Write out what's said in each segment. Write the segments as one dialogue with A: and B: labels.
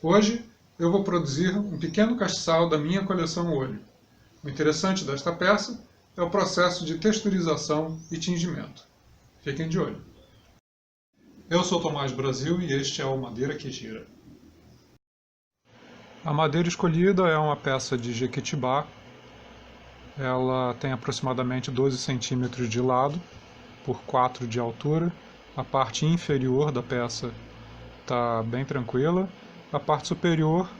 A: Hoje eu vou produzir um pequeno castiçal da minha coleção Olho. O interessante desta peça é o processo de texturização e tingimento. Fiquem de olho. Eu sou Tomás Brasil e este é o Madeira que Gira. A madeira escolhida é uma peça de jequitibá. Ela tem aproximadamente 12 centímetros de lado por 4 de altura. A parte inferior da peça está bem tranquila. A parte superior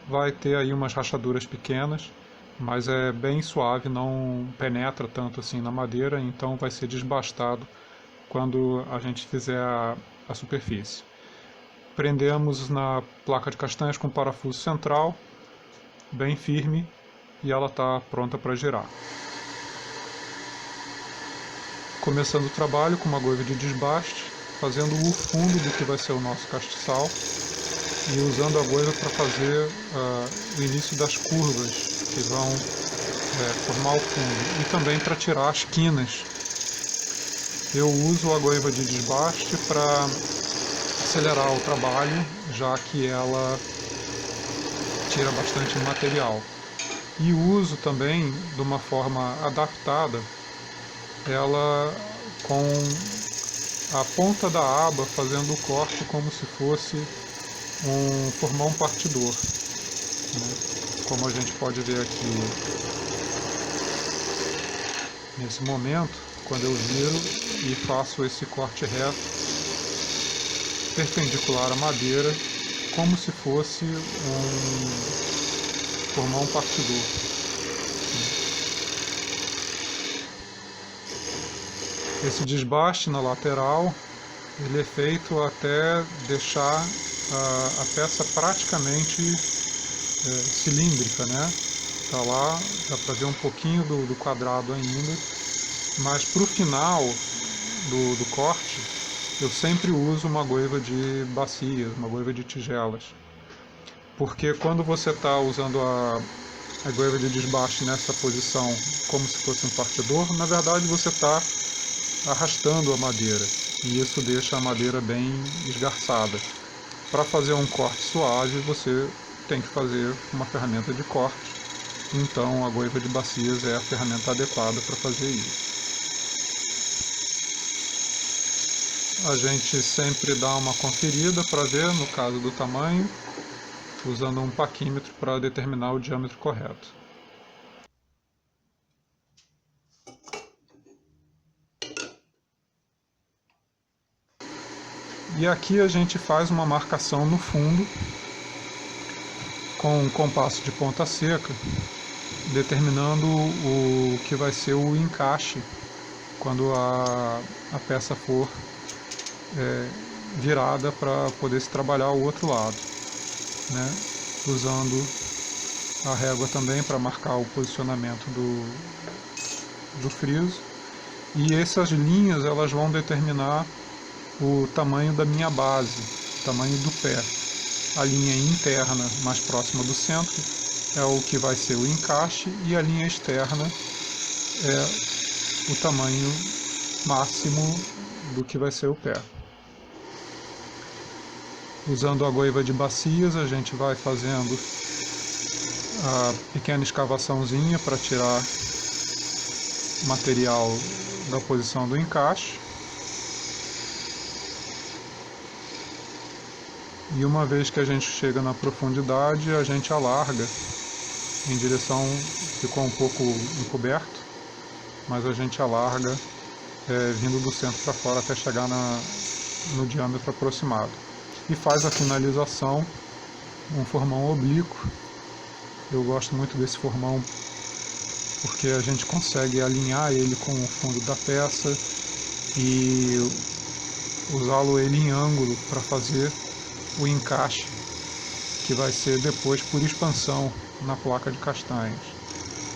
A: vai ter aí umas rachaduras pequenas, mas é bem suave, não penetra tanto assim na madeira, então vai ser desbastado quando a gente fizer a superfície. Prendemos na placa de castanhas com parafuso central, bem firme, e ela está pronta para girar. Começando o trabalho com uma goiva de desbaste, fazendo o fundo do que vai ser o nosso castiçal e usando a goiva para fazer o início das curvas que vão formar o fundo e também para tirar as quinas. Eu uso a goiva de desbaste para acelerar o trabalho, já que ela tira bastante material. E uso também de uma forma adaptada ela com a ponta da aba fazendo o corte como se fosse formar um partidor, né? Como a gente pode ver aqui nesse momento, quando eu viro e faço esse corte reto perpendicular à madeira, como se fosse formar um partidor. Esse desbaste na lateral, ele é feito até deixar a peça praticamente cilíndrica, né? Tá lá, dá para ver um pouquinho do quadrado ainda, mas para o final do corte, eu sempre uso uma goiva de bacias, uma goiva de tigelas, porque quando você está usando a goiva de desbaste nessa posição, como se fosse um partidor, na verdade você está arrastando a madeira, e isso deixa a madeira bem esgarçada. Para fazer um corte suave, você tem que fazer uma ferramenta de corte, então a goiva de bacias é a ferramenta adequada para fazer isso. A gente sempre dá uma conferida para ver, no caso do tamanho, usando um paquímetro para determinar o diâmetro correto. E aqui a gente faz uma marcação no fundo com um compasso de ponta seca, determinando o que vai ser o encaixe quando a peça for virada para poder se trabalhar o outro lado, né? Usando a régua também para marcar o posicionamento do friso. E essas linhas elas vão determinar o tamanho da minha base, o tamanho do pé. A linha interna mais próxima do centro é o que vai ser o encaixe, e a linha externa é o tamanho máximo do que vai ser o pé. Usando a goiva de bacias, a gente vai fazendo a pequena escavaçãozinha para tirar material da posição do encaixe. E uma vez que a gente chega na profundidade, a gente alarga em direção, ficou um pouco encoberto, mas a gente alarga vindo do centro para fora até chegar no diâmetro aproximado. E faz a finalização, um formão oblíquo. Eu gosto muito desse formão porque a gente consegue alinhar ele com o fundo da peça e usá-lo ele em ângulo para fazer o encaixe que vai ser depois por expansão na placa de castanhas.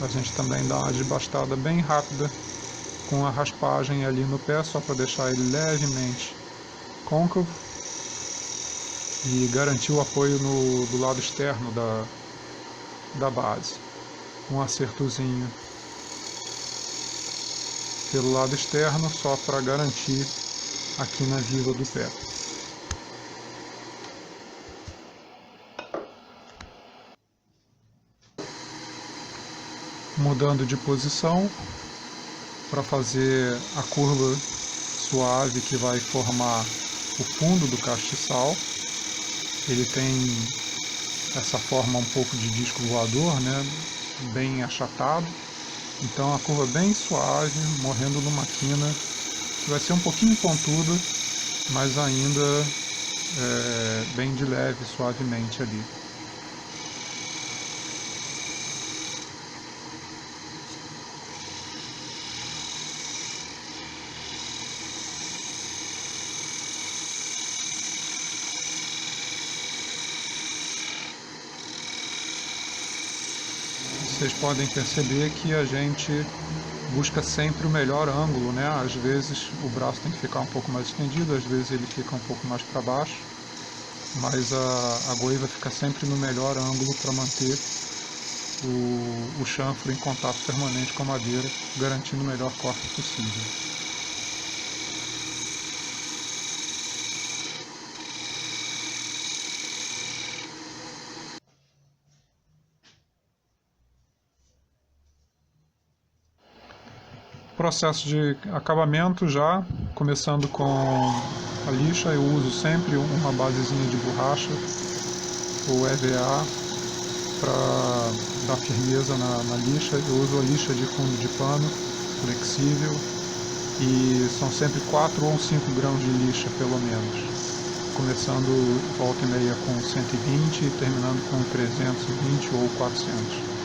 A: A gente também dá uma desbastada bem rápida com a raspagem ali no pé, só para deixar ele levemente côncavo e garantir o apoio do lado externo da base. Um acertozinho pelo lado externo só para garantir aqui na viva do pé. mudando de posição para fazer a curva suave que vai formar o fundo do castiçal. Ele tem essa forma um pouco de disco voador, né? Bem achatado. Então a curva bem suave, morrendo numa quina que vai ser um pouquinho pontuda, mas ainda bem de leve, suavemente ali. Vocês podem perceber que a gente busca sempre o melhor ângulo, né? Às vezes o braço tem que ficar um pouco mais estendido, às vezes ele fica um pouco mais para baixo, mas a goiva fica sempre no melhor ângulo para manter o chanfro em contato permanente com a madeira, garantindo o melhor corte possível. Processo de acabamento já, começando com a lixa. Eu uso sempre uma basezinha de borracha ou EVA para dar firmeza na lixa. Eu uso a lixa de fundo de pano, flexível, e são sempre 4 ou 5 grãos de lixa pelo menos, começando volta e meia com 120 e terminando com 320 ou 400.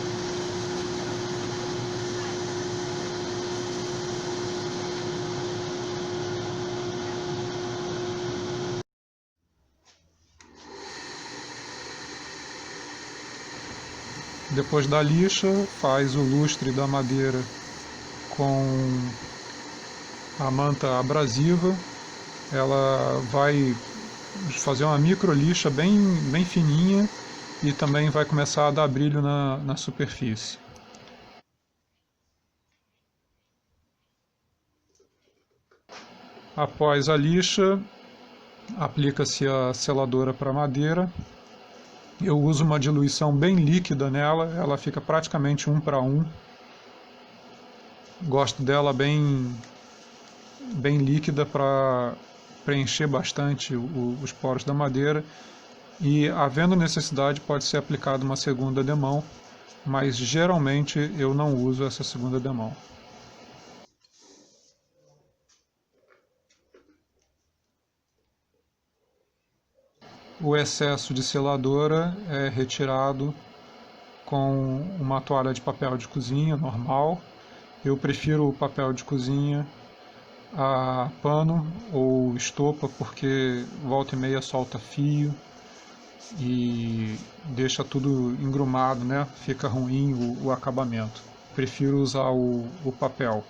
A: Depois da lixa, faz o lustre da madeira com a manta abrasiva. Ela vai fazer uma micro lixa bem fininha e também vai começar a dar brilho na superfície. Após a lixa, aplica-se a seladora para madeira. Eu uso uma diluição bem líquida nela, ela fica praticamente 1 para 1. Gosto dela bem líquida para preencher bastante os poros da madeira, e havendo necessidade pode ser aplicada uma segunda demão, mas geralmente eu não uso essa segunda demão. O excesso de seladora é retirado com uma toalha de papel de cozinha normal. Eu prefiro o papel de cozinha a pano ou estopa, porque volta e meia solta fio e deixa tudo engrumado, né? Fica ruim o acabamento. Prefiro usar o papel.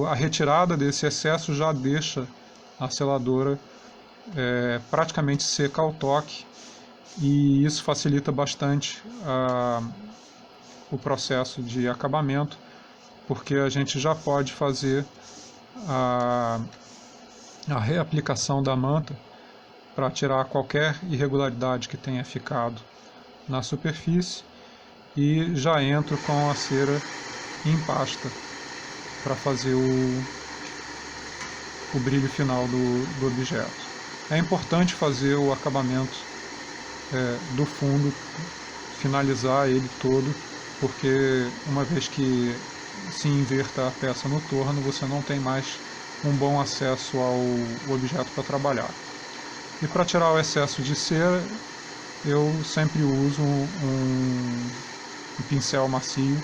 A: A retirada desse excesso já deixa a seladora praticamente seca ao toque, e isso facilita bastante o processo de acabamento, porque a gente já pode fazer a reaplicação da manta para tirar qualquer irregularidade que tenha ficado na superfície, e já entro com a cera em pasta para fazer o brilho final do objeto. É importante fazer o acabamento do fundo, finalizar ele todo, porque uma vez que se inverta a peça no torno, você não tem mais um bom acesso ao objeto para trabalhar. E para tirar o excesso de cera, eu sempre uso um pincel macio.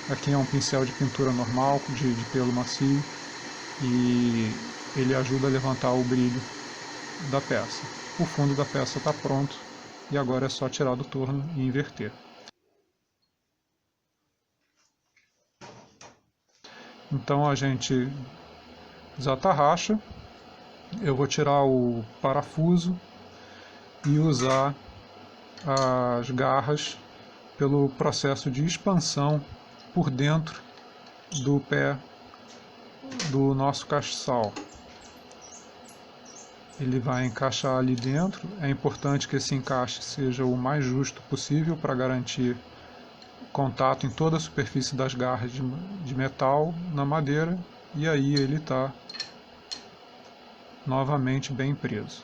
A: Aqui é um pincel de pintura normal, de pelo macio, e ele ajuda a levantar o brilho da peça. O fundo da peça está pronto, e agora é só tirar do torno e inverter. Então a gente desatarracha. Eu vou tirar o parafuso e usar as garras pelo processo de expansão por dentro do pé do nosso castiçal. Ele vai encaixar ali dentro. É importante que esse encaixe seja o mais justo possível para garantir contato em toda a superfície das garras de metal na madeira, e aí ele está novamente bem preso.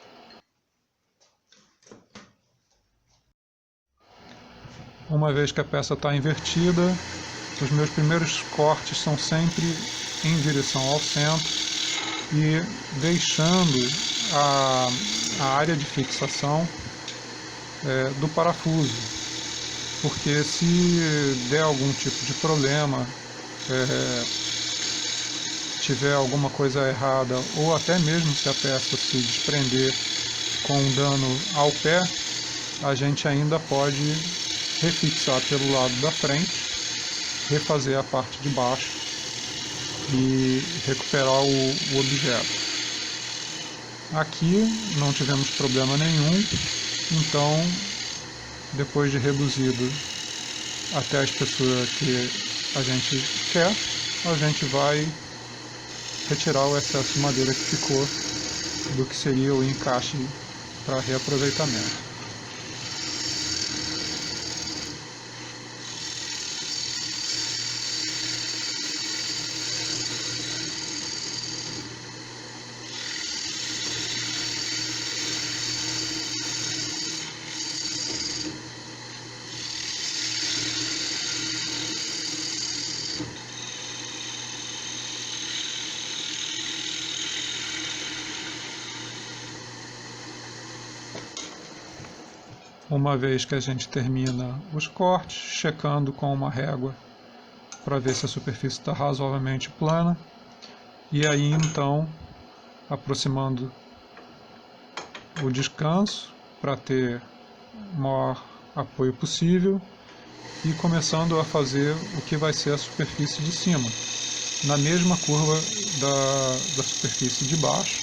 A: Uma vez que a peça está invertida, os meus primeiros cortes são sempre em direção ao centro e deixando a área de fixação do parafuso, porque se der algum tipo de problema, tiver alguma coisa errada, ou até mesmo se a peça se desprender com um dano ao pé, a gente ainda pode refixar pelo lado da frente, refazer a parte de baixo e recuperar o objeto. Aqui não tivemos problema nenhum, então depois de reduzido até a espessura que a gente quer, a gente vai retirar o excesso de madeira que ficou do que seria o encaixe para reaproveitamento. Uma vez que a gente termina os cortes, checando com uma régua para ver se a superfície está razoavelmente plana, e aí então aproximando o descanso para ter o maior apoio possível e começando a fazer o que vai ser a superfície de cima, na mesma curva da superfície de baixo,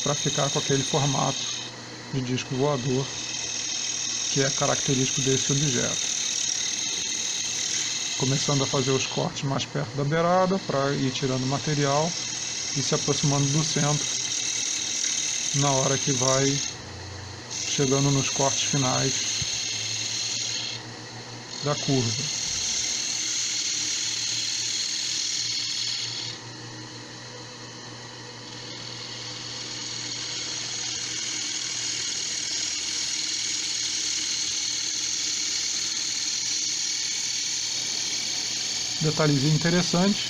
A: para ficar com aquele formato de disco voador que é característico desse objeto. Começando a fazer os cortes mais perto da beirada para ir tirando material e se aproximando do centro na hora que vai chegando nos cortes finais da curva. Detalhezinho interessante,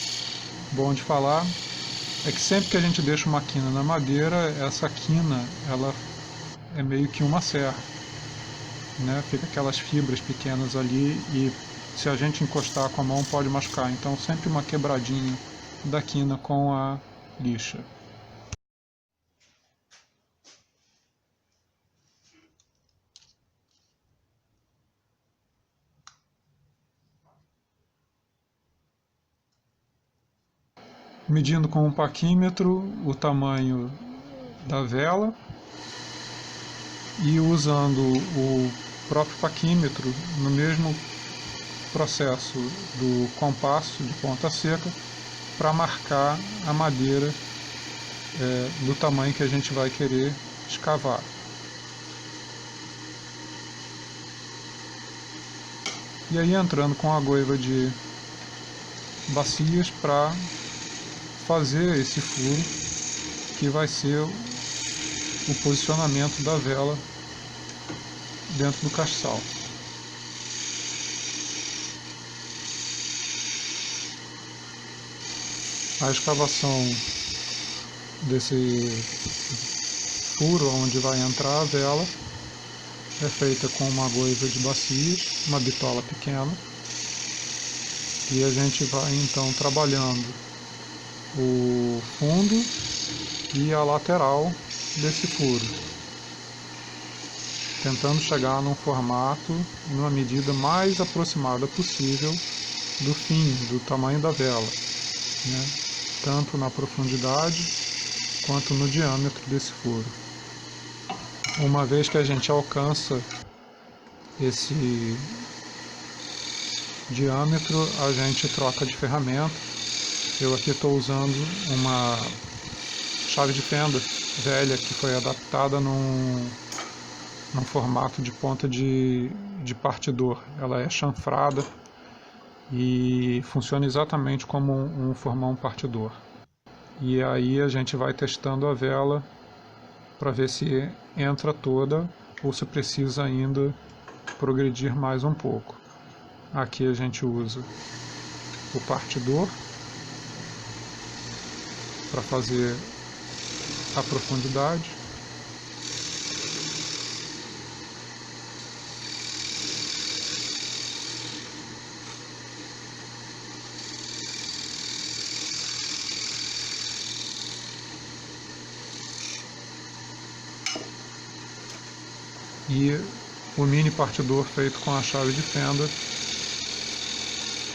A: bom de falar, é que sempre que a gente deixa uma quina na madeira, essa quina ela é meio que uma serra, né? Fica aquelas fibras pequenas ali e se a gente encostar com a mão pode machucar, então sempre uma quebradinha da quina com a lixa. Medindo com um paquímetro o tamanho da vela e usando o próprio paquímetro no mesmo processo do compasso de ponta seca para marcar a madeira do tamanho que a gente vai querer escavar. E aí entrando com a goiva de bacias para fazer esse furo que vai ser o posicionamento da vela dentro do castiçal. A escavação desse furo onde vai entrar a vela é feita com uma goiva de bacias, uma bitola pequena, e a gente vai então trabalhando o fundo e a lateral desse furo, tentando chegar num formato, numa medida mais aproximada possível do fim, do tamanho da vela, né? Tanto na profundidade quanto no diâmetro desse furo. Uma vez que a gente alcança esse diâmetro, a gente troca de ferramenta Eu aqui estou usando uma chave de fenda velha que foi adaptada num formato de ponta de partidor. Ela é chanfrada e funciona exatamente como um formão partidor. E aí a gente vai testando a vela para ver se entra toda ou se precisa ainda progredir mais um pouco. Aqui a gente usa o partidor para fazer a profundidade. E o mini partidor feito com a chave de fenda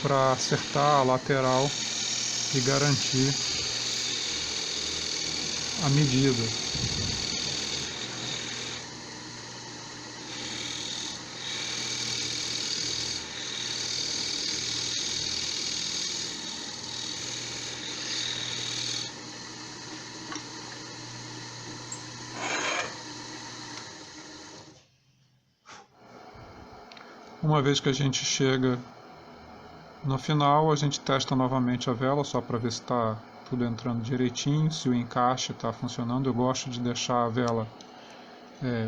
A: para acertar a lateral e garantir a medida. Uma vez que a gente chega no final, a gente testa novamente a vela só para ver se está tudo entrando direitinho, se o encaixe está funcionando. Eu gosto de deixar a vela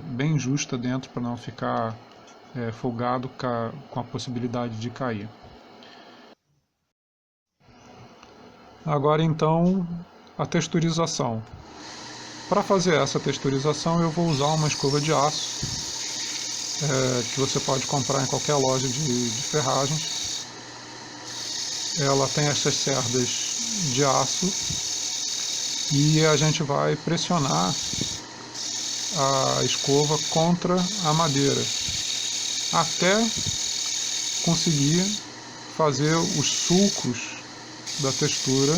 A: bem justa dentro para não ficar folgado com a possibilidade de cair. Agora então a texturização. Para fazer essa texturização eu vou usar uma escova de aço que você pode comprar em qualquer loja de ferragens. Ela tem essas cerdas de aço e a gente vai pressionar a escova contra a madeira até conseguir fazer os sulcos da textura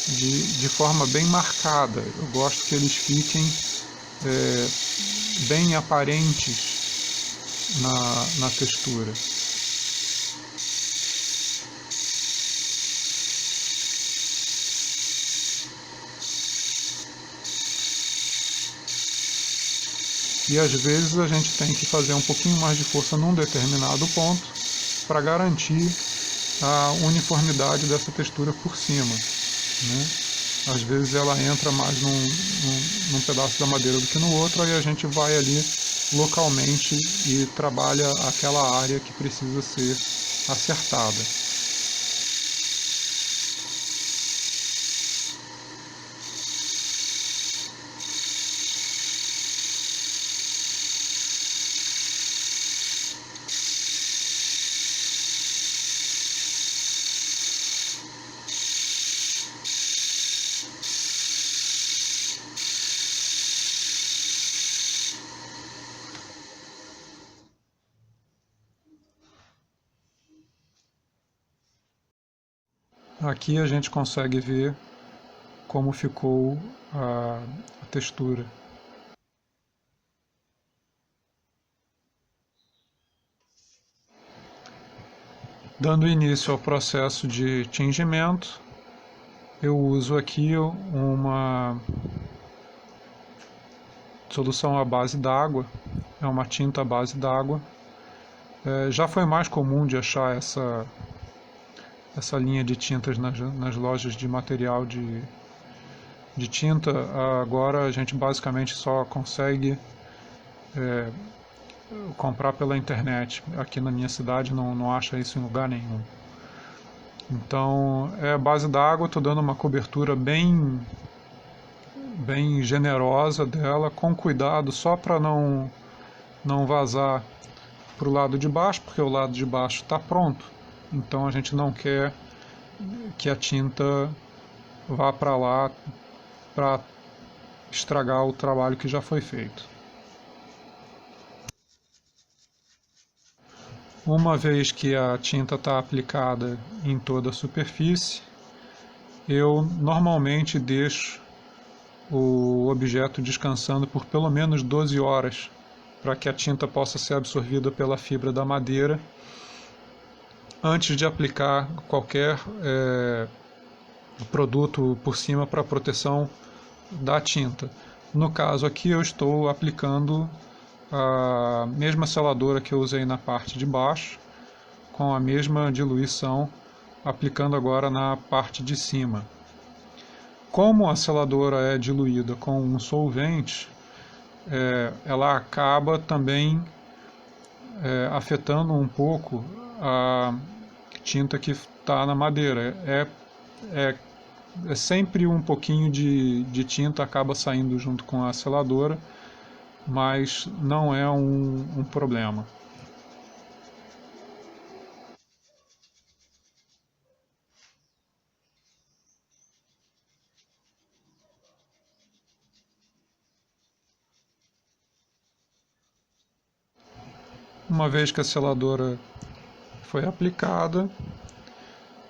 A: de forma bem marcada. Eu gosto que eles fiquem bem aparentes na textura. E às vezes a gente tem que fazer um pouquinho mais de força num determinado ponto para garantir a uniformidade dessa textura por cima, né? Às vezes ela entra mais num pedaço da madeira do que no outro, aí a gente vai ali localmente e trabalha aquela área que precisa ser acertada. Aqui a gente consegue ver como ficou a textura. Dando início ao processo de tingimento, eu uso aqui uma solução à base d'água, é uma tinta à base d'água. Já foi mais comum de achar essa linha de tintas nas lojas de material de tinta. Agora a gente basicamente só consegue comprar pela internet. Aqui na minha cidade não acha isso em lugar nenhum. Então é a base d'água, estou dando uma cobertura bem generosa dela, com cuidado, só para não vazar para o lado de baixo, porque o lado de baixo está pronto. Então a gente não quer que a tinta vá para lá para estragar o trabalho que já foi feito. Uma vez que a tinta está aplicada em toda a superfície, eu normalmente deixo o objeto descansando por pelo menos 12 horas para que a tinta possa ser absorvida pela fibra da madeira antes de aplicar qualquer produto por cima para proteção da tinta. No caso aqui eu estou aplicando a mesma seladora que eu usei na parte de baixo, com a mesma diluição, aplicando agora na parte de cima. Como a seladora é diluída com um solvente, ela acaba também afetando um pouco a tinta que está na madeira. É sempre um pouquinho de tinta acaba saindo junto com a seladora, mas não é um problema. Uma vez que a seladora foi aplicada,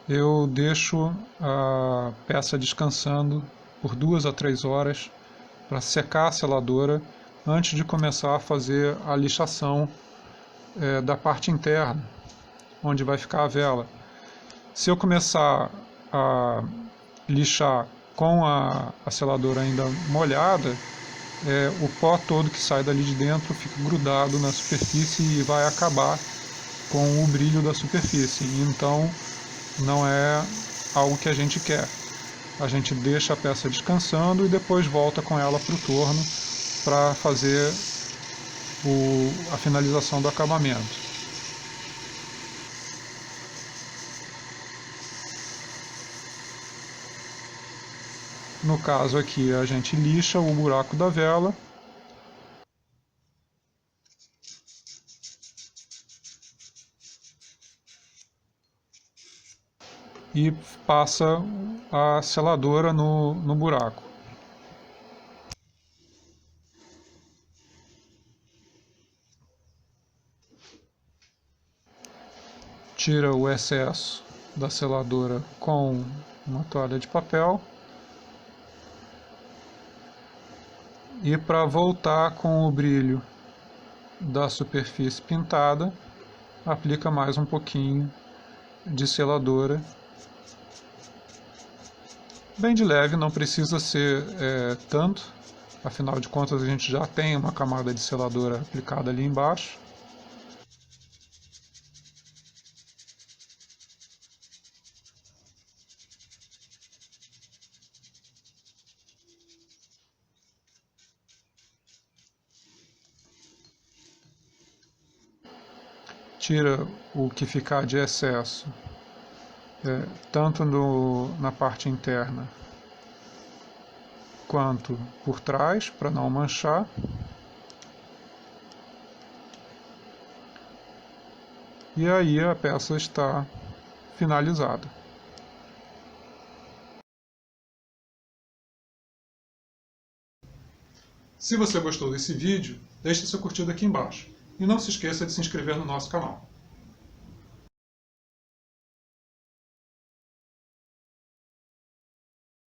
A: eu deixo a peça descansando por 2 a 3 horas para secar a seladora antes de começar a fazer a lixação da parte interna, onde vai ficar a vela. Se eu começar a lixar com a seladora ainda molhada, o pó todo que sai dali de dentro fica grudado na superfície e vai acabar com o brilho da superfície. Então não é algo que a gente quer. A gente deixa a peça descansando e depois volta com ela para o torno para fazer a finalização do acabamento. No caso aqui a gente lixa o buraco da vela e passa a seladora no buraco. Tira o excesso da seladora com uma toalha de papel. E para voltar com o brilho da superfície pintada, aplica mais um pouquinho de seladora. Bem de leve, não precisa ser tanto, afinal de contas a gente já tem uma camada de seladora aplicada ali embaixo. Tira o que ficar de excesso, tanto na parte interna quanto por trás, para não manchar. E aí a peça está finalizada. Se você gostou desse vídeo, deixe seu curtido aqui embaixo. E não se esqueça de se inscrever no nosso canal.